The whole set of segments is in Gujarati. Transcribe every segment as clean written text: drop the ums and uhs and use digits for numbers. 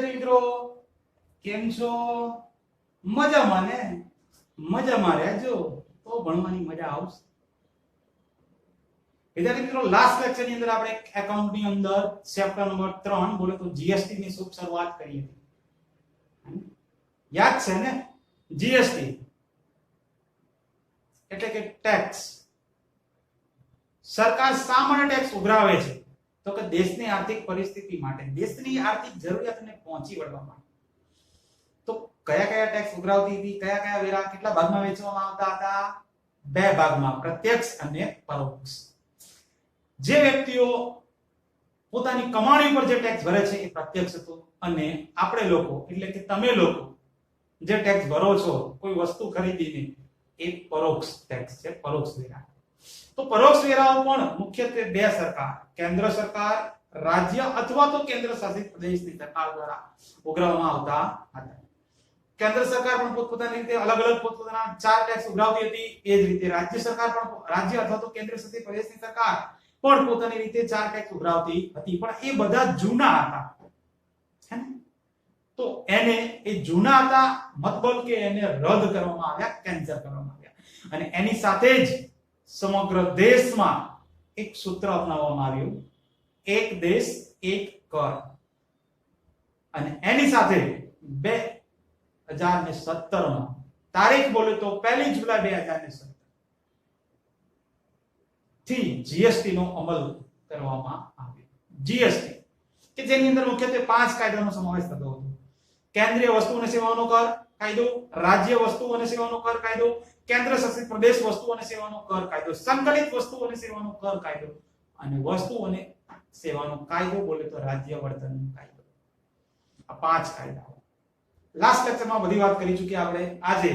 વિદ્યાર્થી મિત્રો, કેમ છો? મજામાં ને? મજામાં રહેજો તો ભણવાની મજા આવશે. વિદ્યાર્થી મિત્રો, લાસ્ટ લેક્ચર ની અંદર આપણે એકાઉન્ટ ની અંદર ચેપ્ટર નંબર 3 બોલે તો જીએસટી ની શુભ શરૂઆત કરી હતી. યાદ છે ને? જીએસટી એટલે કે ટેક્સ. સરકાર શા માટે ટેક્સ ઉઘરાવે છે? તો કે દેશની આર્થિક પરિસ્થિતિ માટે, દેશની આર્થિક જરૂરિયાતને પહોંચી વળવા માટે. તો કયા કયા ટેક્સ ઉઘરાવતી હતી, કયા કયા વેરા કેટલા ભાગમાં વહેંચવામાં આવતા હતા? બે ભાગમાં, પ્રત્યક્ષ અને પરોક્ષ. જે વ્યક્તિઓ પોતાની કમાણી પર જે ટેક્સ ભરે છે એ પ્રત્યક્ષ હતો, અને આપણે લોકો એટલે કે તમે લોકો જે ટેક્સ ભરો છો કોઈ વસ્તુ ખરીદીને, એ પરોક્ષ ટેક્સ છે, પરોક્ષ વેરા. તો પરોક્ષ વેરાઓ પણ મુખ્યત્વે બે સરકાર, કેન્દ્ર સરકાર, રાજ્ય અથવા તો કેન્દ્ર શાસિત પ્રદેશની સરકાર દ્વારા ઉઘરાવવામાં આવતા હતા. કેન્દ્ર સરકાર પણ પોતપોતાની રીતે અલગ અલગ પોતપોતાના 4 ટેક્સ ઉઘરાવતી હતી. એ જ રીતે રાજ્ય સરકાર પણ, રાજ્ય અથવા તો કેન્દ્ર શાસિત પ્રદેશની સરકાર પણ પોતાની રીતે 4 ટેક્સ ઉઘરાવતી હતી, પણ એ બધા જૂના હતા. તો એને એ જૂના હતા, મતલબ કે એને રદ કરવામાં આવ્યા, કેન્સલ કરવામાં આવ્યા. અને એની સાથે જ સમગ્ર દેશમાં એક સૂત્ર અપનાવવામાં આવ્યું, એક દેશ એક કર. અને એની સાથે 2017 માં તારીખ બોલે તો 1 જુલાઈ 2017 થી જીએસટી નો અમલ કરવામાં આવ્યો. જીએસટી કે જેની અંદર મુખ્યત્વે 5 કાયદાનો સમાવેશ થતો હતો. કેન્દ્રીય વસ્તુ અને સેવાઓનો કર કાયદો, રાજ્ય વસ્તુ અને સેવાનો કર કાયદો, કેન્દ્ર શાસિત પ્રદેશ વસ્તુ અને સેવાનો કર કાયદો, સંકલિત વસ્તુ અને સેવાનો કર કાયદો, અને વસ્તુ અને સેવાનો કાયદો બોલે તો રાજ્ય વર્તન કાયદો. આ 5 કાયદાઓ લાસ્ટ લેક્ચરમાં બધી વાત કરી ચૂક્યા આપણે. આજે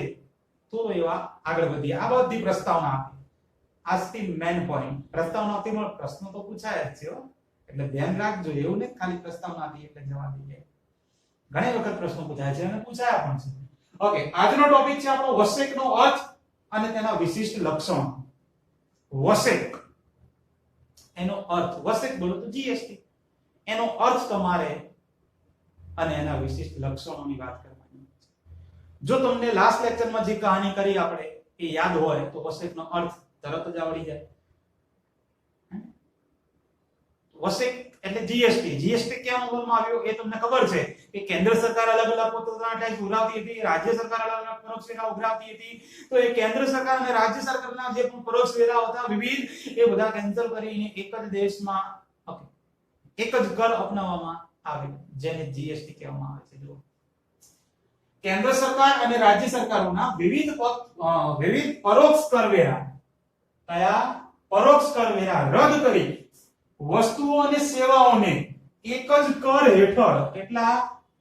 થોડો એવા આગળ વધીએ. આ બધી પ્રસ્તાવના આપી, આજથી મેન પોઈન્ટ. પ્રસ્તાવનાથી પણ પ્રશ્નો તો પૂછાય જ છે, એટલે ધ્યાન રાખજો. એવું નહીં ખાલી પ્રસ્તાવના આપી એટલે જવાબ દઈએ. ઘણી વખત પ્રશ્નો પૂછાય છે અને પૂછાયા પણ છે. ઓકે, આજનો ટોપિક છે આપણો વસેકનો અર્થ અને તેના વિશિષ્ટ લક્ષણો. વસેક એનો અર્થ, વસેક બોલો તો જીએસટી, એનો અર્થ તમારે અને એના વિશિષ્ટ લક્ષણોની વાત કરવાની છે. જો તમને લાસ્ટ લેક્ચરમાં જે કહાની કરી આપણે એ યાદ હોય તો વસેકનો અર્થ તરત જ આવડી જાય. વસેક એટલે જીએસટી. જીએસટી કેમ અમલમાં આવ્યો એ તમને ખબર છે કે કેન્દ્ર સરકાર અલગ અલગ પોતાના ટેક્સ ઉઘરાવતી હતી, રાજ્ય સરકાર અલગ અલગ પરોક્ષ વેરા ઉઘરાવતી હતી. તો એ કેન્દ્ર સરકાર અને રાજ્ય સરકારના જે પણ પરોક્ષ વેરા હતા વિવિધ, એ બધા કેન્સલ કરીને એક જ દેશમાં એક જ કર અપનાવવામાં આવે, જેને જીએસટી કહેવામાં આવે છે. જો કેન્દ્ર સરકાર અને રાજ્ય સરકારોના વિવિધ પરોક્ષ કરવેરા, કયા પરોક્ષ કરવેરા રદ કરી વસ્તુઓ અને સેવાઓને એક જ કર હેઠળ, કેટલા?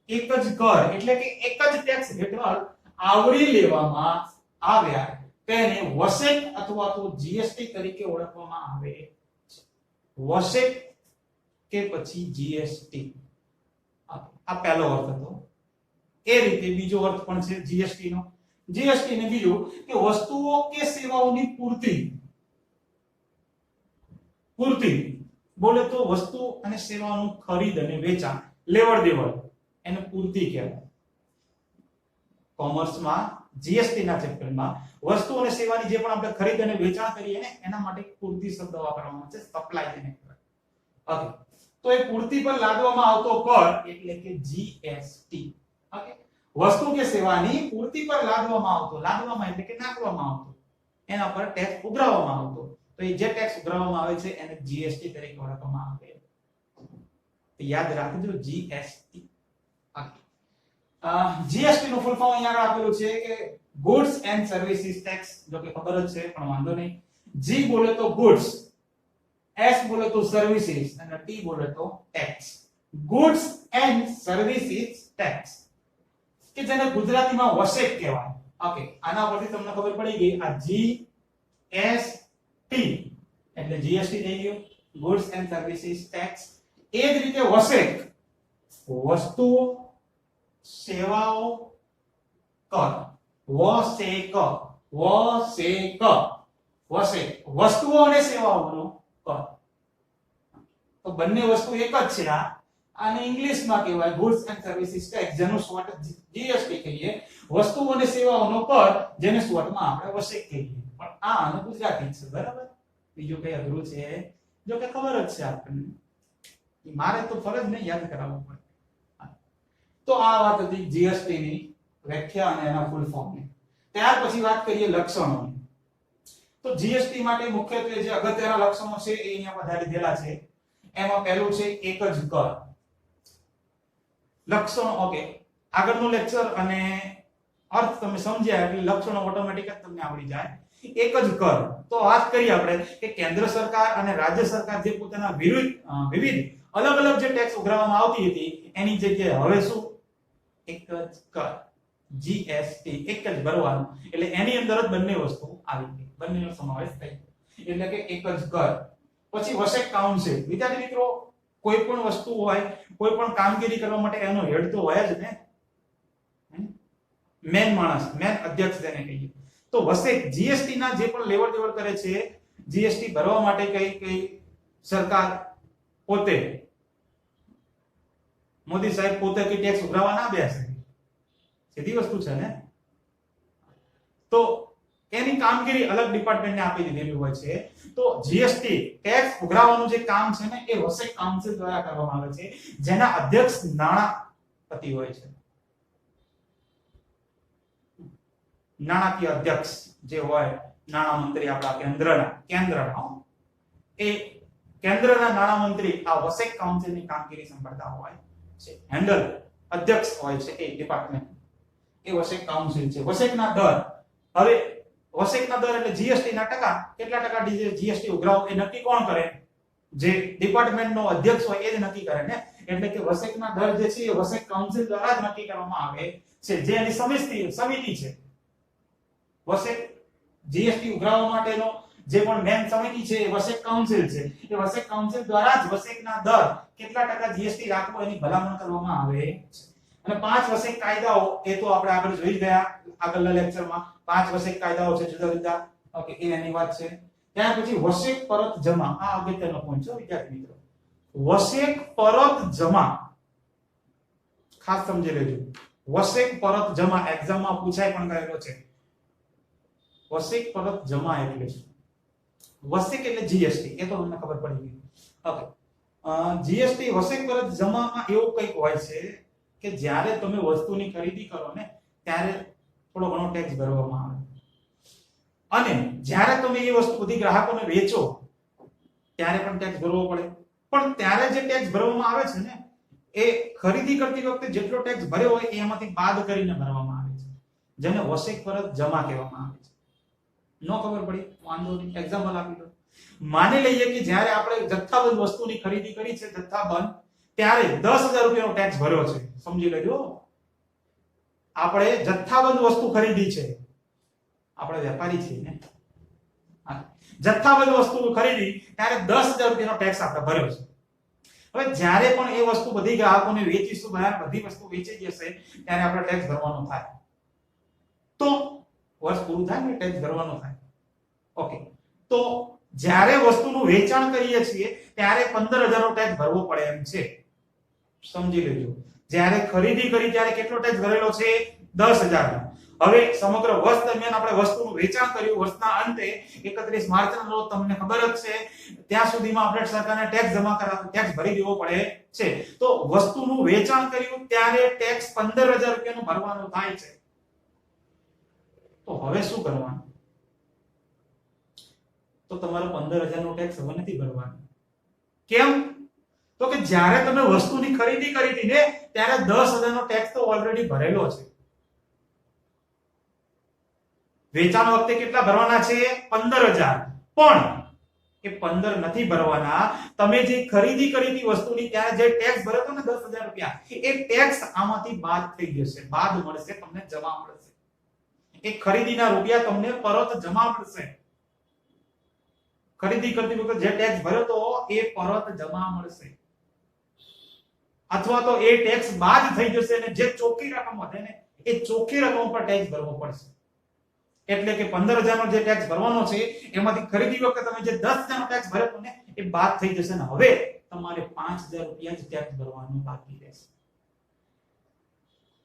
એક જ કર એટલે કે એક જ ટેક્સ હેઠળ આવરી લેવામાં આવ્યા, તેને વસેક અથવા તો જીએસટી તરીકે ઓળખવામાં આવે છે. વસેક કે પછી જીએસટી, આ પહેલો અર્થ હતો. એ રીતે બીજો અર્થ પણ છે જીએસટી નો. જીએસટી ને બીજું કે વસ્તુઓ કે સેવાઓની પૂર્તિ. પૂર્તિ બોલે તો વસ્તુ અને સેવાનું ખરીદ અને વેચાણ, લેવડ દેવડ, એને પૂર્તિ કહેવાય. કોમર્સમાં જીએસટી ના ચેપ્ટરમાં વસ્તુ અને સેવાની જે પણ આપણે ખરીદ અને વેચાણ કરીએ ને એના માટે પૂર્તિ શબ્દ વાપરવામાં આવે છે, સપ્લાય જેને કહેવાય. ઓકે, તો એ પૂર્તિ પર લાદવામાં આવતો કર એટલે કે જીએસટી. ઓકે, વસ્તુ કે સેવાની પૂર્તિ પર લાદવામાં આવતો, લાદવામાં એટલે કે નાખવામાં આવતો, એના પર ટેક્સ ઉઘરાવવામાં આવતો, તો એ જે ટેક્સ ઉઘરાવવામાં આવે છે એને જીએસટી તરીકે ઓળખવામાં આવે. તો યાદ રાખજો જીએસટી. જીએસટી નું ફૂલ ફોર્મ અહીંયા આપેલું છે કે ગુડ્સ એન્ડ સર્વિસીસ ટેક્સ. જો કે ખબર જ છે પણ વાંધો નહીં. જી બોલે તો ગુડ્સ, એસ બોલે તો સર્વિસીસ, અને ટી બોલે તો tax. Goods and services tax કે જેને ગુજરાતીમાં વસેક કહેવાય. ઓકે, આના પરથી તમને ખબર પડી ગઈ. આ જી એસ ટી એટલે જીએસટી થઈ ગયું, ગુડ્સ એન્ડ સર્વિસીસ ટેક્સ. એ જ રીતે વસેક વસ્તુઓ સેવાઓ કર. વસેક વસેક વસેક વસ્તુઓ અને સેવાઓનો કર. તો બંને વસ્તુ એક જ છે. આને ઇંગ્લિશમાં કહેવાય ગુડ્સ એન્ડ સર્વિસીસ ટેક્સ, જેનું શોર્ટ જીએસટી કહીએ. વસ્તુઓ અને સેવાઓનો કર, જેને શોર્ટમાં આપણે વસેક કહીએ. પણ આ આનું ગુજરાતી છે, બરાબર. બીજું કઈ અઘરું છે જો કે ખબર જ છે આપણને, મારે તો ફરજ નહીં યાદ કરાવવું પડે. તો આ વાત હતી જીએસટી ની વ્યાખ્યા અને એના ફૂલ ફોર્મ ની. ત્યાર પછી વાત કરીએ લક્ષણોની. તો જીએસટી માટે મુખ્યત્વે જે અગત્યના લક્ષણો છે એ અહીંયા બધા લીધેલા છે. એમાં પહેલું છે એક જ કર. લક્ષણો, ઓકે, આગળનું લેક્ચર અને અર્થ તમે સમજ્યા એટલે લક્ષણો ઓટોમેટિક જ તમને આવડી જાય. એક જ કર, તો વાત કરીએ આપણે કે કેન્દ્ર સરકાર અને રાજ્ય સરકાર જે પોતાના વિવિધ અલગ અલગ જે ટેક્સ ઉઘરાવવામાં આવતી હતી એની જગ્યાએ હવે શું, એક જ કર, જીએસટી, એક જ ભરવાનું. એટલે એની અંદર જ બંને વસ્તુ આવી ગઈ, બંનેનો સમાવેશ થઈ ગયો. એટલે કે એક જ કર. પછી વસેક કાઉન્સિલ. વિદ્યાર્થી મિત્રો, કોઈ પણ વસ્તુ હોય, કોઈ પણ કામગીરી કરવા માટે એનો હેડ તો હોય જ ને, મેન માણસ, મેન અધ્યક્ષ જેને કહીએ. તો વસેક જીએસટી ના જે પણ લેવલ દેવલ કરે છે, જીએસટી ભરવા માટે કઈ સરકાર પોતે, મોદી સાહેબ પોતે કે ટેક્સ ઉઘરાવવા ના બેસે, સીધી વસ્તુ છે ને. તો એની કામગીરી અલગ ડિપાર્ટમેન્ટને આપી દીધેલી હોય છે. તો જીએસટી ટેક્સ ઉઘરાવવાનું જે કામ છે ને એ વસેક કાઉન્સિલ દ્વારા કરવામાં આવે છે, જેના અધ્યક્ષ નાણાપતિ હોય છે. નાણાકીય અધ્યક્ષ જે હોય, નાણાં મંત્રી આપણા કેન્દ્રના એ કેન્દ્રના નાણાં મંત્રી આ વસેક કાઉન્સિલની કામગીરી સંભાળતા હોય છે. હેન્ડલ અધ્યક્ષ હોય છે એ ડિપાર્ટમેન્ટ, એ વસેક કાઉન્સિલ છે. વસેકના દર, હવે વસેકના દર એટલે જીએસટી ના ટકા, કેટલા ટકા જીએસટી ઉઘરાવ એ નક્કી કોણ કરે, જે ડિપાર્ટમેન્ટનો અધ્યક્ષ હોય એ જ નક્કી કરે ને. એટલે કે વસેકના દર જે છે એ વસેક કાઉન્સિલ દ્વારા જ નક્કી કરવામાં આવે છે, જે એની સમિતિ છે. વસેક જીએસટી ઉઘરાવવા માટેનો જે પણ મેન સમિતિ છે એ વસેક કાઉન્સિલ છે. એ વસેક કાઉન્સિલ દ્વારા જ વસેકના દર કેટલા ટકા જીએસટી રાખવો એની ભલામણ કરવામાં આવે છે. અને 5 વસેક કાયદાઓ એ તો આપણે આગળ જોઈ ગયા આગળના લેક્ચરમાં. 5 વસેક કાયદાઓ છે જુદા જુદા, ઓકે, એની વાત છે. ત્યાર પછી વસેક પરત જમા, આ અગત્યનો પોઈન્ટ છે વિદ્યાર્થી મિત્રો. વસેક પરત જમા ખાસ સમજી લેજો. વસેક પરત જમા એક્ઝામમાં પૂછાય પણ ગયેલો છે. વસેક પરત જમા એટલે શું? વસેક એટલે જીએસટી, એ તો તમને ખબર પડી ગઈ. ઓકે, જીએસટી વસેક પરત જમામાં એવું કંઈક હોય છે કે જ્યારે તમે વસ્તુની ખરીદી કરો ને ત્યારે થોડો ઘણો ટેક્સ ભરવામાં આવે, અને જ્યારે તમે એ વસ્તુ બધી ગ્રાહકોને વેચો ત્યારે પણ ટેક્સ ભરવો પડે. પણ ત્યારે જે ટેક્સ ભરવામાં આવે છે ને એ ખરીદી કરતી વખતે જેટલો ટેક્સ ભર્યો હોય એમાંથી બાદ કરીને ભરવામાં આવે છે, જેને વસેક પરત જમા કહેવામાં આવે છે. નો ખબર પડી વાંધો નહીં, એક્ઝામ્પલ આપી દો. માની લઈએ કે જ્યારે આપણે જથ્થાબંધ વસ્તુની ખરીદી કરી છે, જથ્થાબંધ, ત્યારે 10,000 રૂપિયાનો ટેક્સ ભર્યો છે. સમજી લેજો, આપણે જથ્થાબંધ વસ્તુ ખરીદી છે, આપણે વેપારી છીએ ને, જથ્થાબંધ વસ્તુ ખરીદી ત્યારે 10,000 રૂપિયાનો ટેક્સ આપણે ભર્યો છે. હવે જ્યારે પણ એ વસ્તુ બધી ગ્રાહકોને વેચીશું, બધી વસ્તુ વેચાઈ જશે ત્યારે આપણે ટેક્સ ભરવાનો થાય. તો વર્ષ પૂરું થાય ને ટેક્સ ભરવાનો થાય. ઓકે, તો જ્યારે વસ્તુનું વેચાણ કરીએ છીએ ત્યારે 15,000 નો ટેક્સ ભરવો પડે એમ છે. સમજી લેજો, જ્યારે ખરીદી કરી ત્યારે કેટલો ટેક્સ ભરેલો છે? 10,000 નો. હવે સમગ્ર વર્ષ દરમિયાન આપણે વસ્તુનું વેચાણ કર્યું, વર્ષના અંતે 31 માર્ચના રોજ તમને ખબર જ છે ત્યાં સુધીમાં આપણે સરકારને ટેક્સ જમા કરાવવો, ટેક્સ ભરી દેવો પડે છે. તો વસ્તુનું વેચાણ કર્યું ત્યારે ટેક્સ 15,000 રૂપિયાનો ભરવાનો થાય છે. તો હવે શું કરવાનું? તો તમારો 15,000 નો ટેક્સ હવે નથી ભરવાનો. કેમ? તો કે જ્યારે તમે વસ્તુની ખરીદી કરી હતી ને ત્યારે 10,000 નો ટેક્સ તો ઓલરેડી ભરેલો છે. વેચાણ વખતે કેટલા ભરવાના છે? 15,000. પણ એ 15 નથી ભરવાના. તમે જે ખરીદી કરી હતી વસ્તુની ત્યારે જે ટેક્સ ભર્યો હતો ને 10,000 રૂપિયા, એ ટેક્સ આમાંથી બાદ થઈ જશે, બાદ મળશે, તમને જમા મળશે. એ ખરીદીના રૂપિયા તમને પરત જમા મળશે. ખરીદી કરતી વખતે જે ટેક્સ ભર્યો તો એ પરત જમા મળશે, અથવા તો એ ટેક્સ બાદ થઈ જશે અને જે ચોખ્ખી રકમ વધે ને એ ચોખ્ખી રકમ પર ટેક્સ ભરવો પડશે. એટલે કે 15,000 નો જે ટેક્સ ભરવાનો છે એમાંથી ખરીદી વખતે તમે જે 10,000 નો ટેક્સ ભર્યો હતો ને એ બાદ થઈ જશે ને હવે તમારે 5000 રૂપિયા જ ટેક્સ ભરવાનો બાકી રહેશે.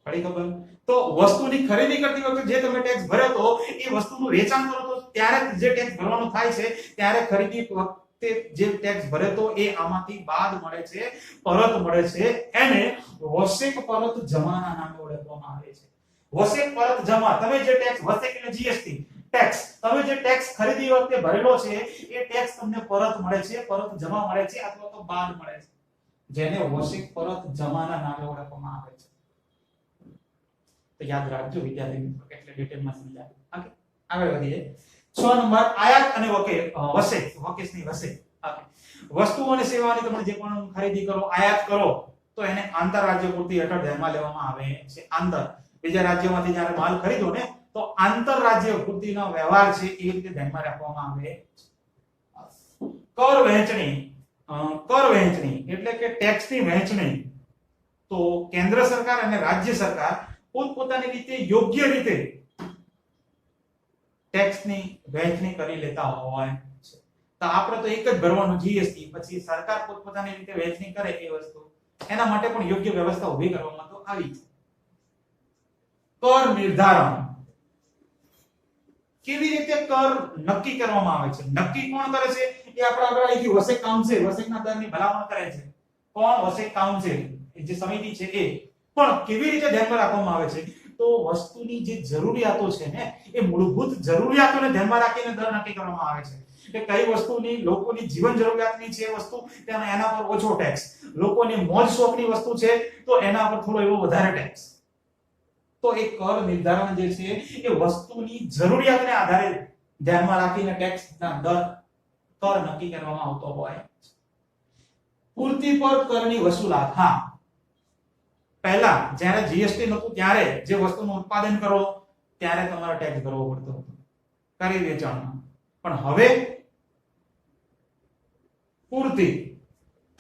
પડી ખબર? તો વસ્તુની ખરીદી કરતી વખતે જે તમે ટેક્સ ભર્યો તો એ વસ્તુનું વેચાણ કરો તો ત્યારે જે ટેક્સ ભરવાનો થાય છે ત્યારે ખરીદી વખતે જે ટેક્સ ભર્યો તો એ આમાંથી બાદ મળે છે, પરત મળે છે. એને વસેક પરત જમાના નામે ઓળખવામાં આવે છે. વસેક પરત જમા, તમે જે ટેક્સ વસેક એટલે જીએસટી ટેક્સ, તમે જે ટેક્સ ખરીદી વખતે ભરેલો છે એ ટેક્સ તમને પરત મળે છે, પરત જમા મળે છે અથવા તો બાદ મળે છે, જેને વસેક પરત જમાના નામે ઓળખવામાં આવે છે. તો યાદ રાખજો વિદ્યાર્થી મિત્રો, એટલે ડિટેલમાં સમજાવું. ઓકે, આગળ વધીએ. 6 નંબર આયાત અને વસેક, વકેશની વસેક. ઓકે, વસ્તુઓ અને સેવાઓની તમે જે પણ ખરીદી કરો, આયાત કરો તો એને આંતરરાજ્ય પૂર્તિ હેઠળ ધ્યાનમાં લેવામાં આવે છે. બીજા રાજ્યોમાંથી જ્યારે માલ ખરીદો ને તો આંતરરાજ્ય પૂર્તિનો વ્યવહાર છે એ રીતે ધ્યાનમાં રાખવામાં આવે છે. કર વહેંચણી એટલે કે ટેક્સની વહેંચણી. તો કેન્દ્ર સરકાર અને રાજ્ય સરકાર પોતપોતાની રીતે યોગ્ય રીતે ટેક્સની વહેંચણી કરી લેતા હોય છે. તો આપણે તો એક જ ભરવાનું જીએસટી, પછી સરકાર પોતપોતાની રીતે વહેંચણી કરે એ વસ્તુ, એના માટે પણ યોગ્ય વ્યવસ્થા ઊભી કરવામાં તો આવી છે. કર નિર્ધારણ, કેવી રીતે કર નક્કી કરવામાં આવે છે? નક્કી કોણ કરે છે? એ આપણે આગળ આવી વસેક કાઉન્સિલ, વસેકના દરની ભલામણ કરે છે. કોણ? વસેક કાઉન્સિલ, જે સમિતિ છે એ. પણ કેવી રીતે ધ્યાનમાં રાખવામાં આવે છે? તો વસ્તુની જે જરૂરિયાતો છે ને એ મૂળભૂત જરૂરિયાતોને ધ્યાનમાં રાખીને દર નક્કી કરવામાં આવે છે. કે કઈ વસ્તુની લોકોની જીવન જરૂરિયાતની છે વસ્તુ, તેમાં એના પર ઓછો ટેક્સ. લોકોની મોજ શોખની વસ્તુ છે તો એના પર થોડો એવો વધારે ટેક્સ. તો એ કર નિર્ધારણ જે છે એ વસ્તુની જરૂરિયાતને આધારે ધ્યાનમાં રાખીને ટેક્સના દર કર નક્કી કરવામાં આવતો હોય. પૂર્તિ પર કરની વસૂલાત. હા, પહેલા જ્યારે જીએસટી નહોતું ત્યારે જે વસ્તુનું ઉત્પાદન કરો ત્યારે તમારે ટેક્સ ભરવો પડતો હતો ખરીદ વેચાણમાં. પણ હવે પૂર્તિ,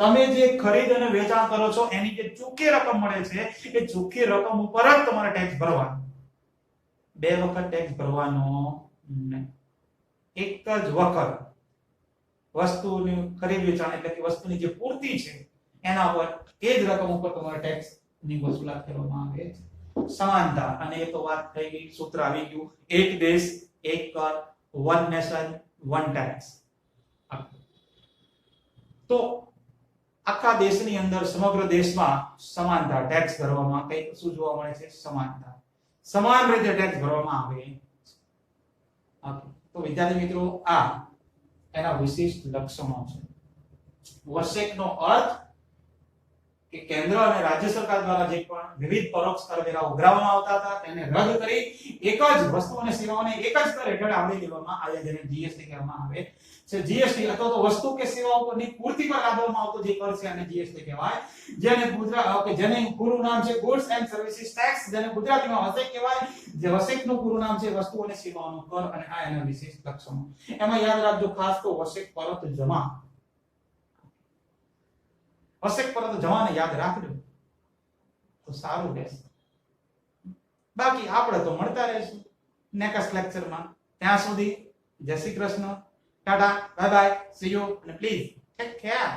તમે જે ખરીદ અને વેચાણ કરો છો એની જે ચોખ્ખી રકમ મળે છે એ ચોખ્ખી રકમ ઉપર જ તમારે ટેક્સ ભરવાનો. બે વખત ટેક્સ ભરવાનો નહીં. એક જ વખત વસ્તુની ખરીદ વેચાણ એટલે કે વસ્તુની જે પૂર્તિ છે એના પર એ જ રકમ ઉપર તમારે ટેક્સ ની વસૂલાત કરવામાં આવે છે. સમાનતા, અને એ તો વાત થઈ ગઈ, સૂત્ર આવી ગયું, એક દેશ એક કર, વન નેશન વન ટેક્સ. તો આખા દેશની અંદર, સમગ્ર દેશમાં સમાનતા, ટેક્સ ભરવામાં કઈ શું જોવા મળે છે? સમાનતા, સમાન રીતે ટેક્સ ભરવામાં આવે. તો વિદ્યાર્થી મિત્રો, આ એના વિશિષ્ટ લક્ષણો છે. વસેકનો અર્થ કે કેન્દ્ર અને રાજ્ય સરકાર દ્વારા જે પણ વિવિધ પરોક્ષ કરવેરા ઉઘરાવવામાં આવતા હતા તેને રદ કરી એક જ વસ્તુ અને સેવાઓને એક જ કર હેઠળ આવરી લેવામાં આવ્યા, જેને જીએસટી કહેવામાં આવે છે. જીએસટી અથવા તો વસ્તુ કે સેવાઓ પરની પૂર્તિ પર લાદવામાં આવતો જે કર છે અને જીએસટી કહેવાય. જેને પૂરું નામ છે ગુડ્સ એન્ડ સર્વિસીસ ટેક્સ, જેને ગુજરાતીમાં વસેક કહેવાય. જે વસેકનું પૂરું નામ છે વસ્તુ અને સેવાઓનો કર, અને આ એના વિશેષ લક્ષણો. એમાં યાદ રાખજો ખાસ તો વસેક પરત જમા. વસેક પરત જમાને યાદ રાખજો તો સારું રહેશે. બાકી આપણે તો મળતા રહેશું નેક્સ્ટ લેક્ચરમાં. ત્યાં સુધી જય Shri Krishna, Tata, bye bye, C you, અને પ્લીઝ ટેક કેર.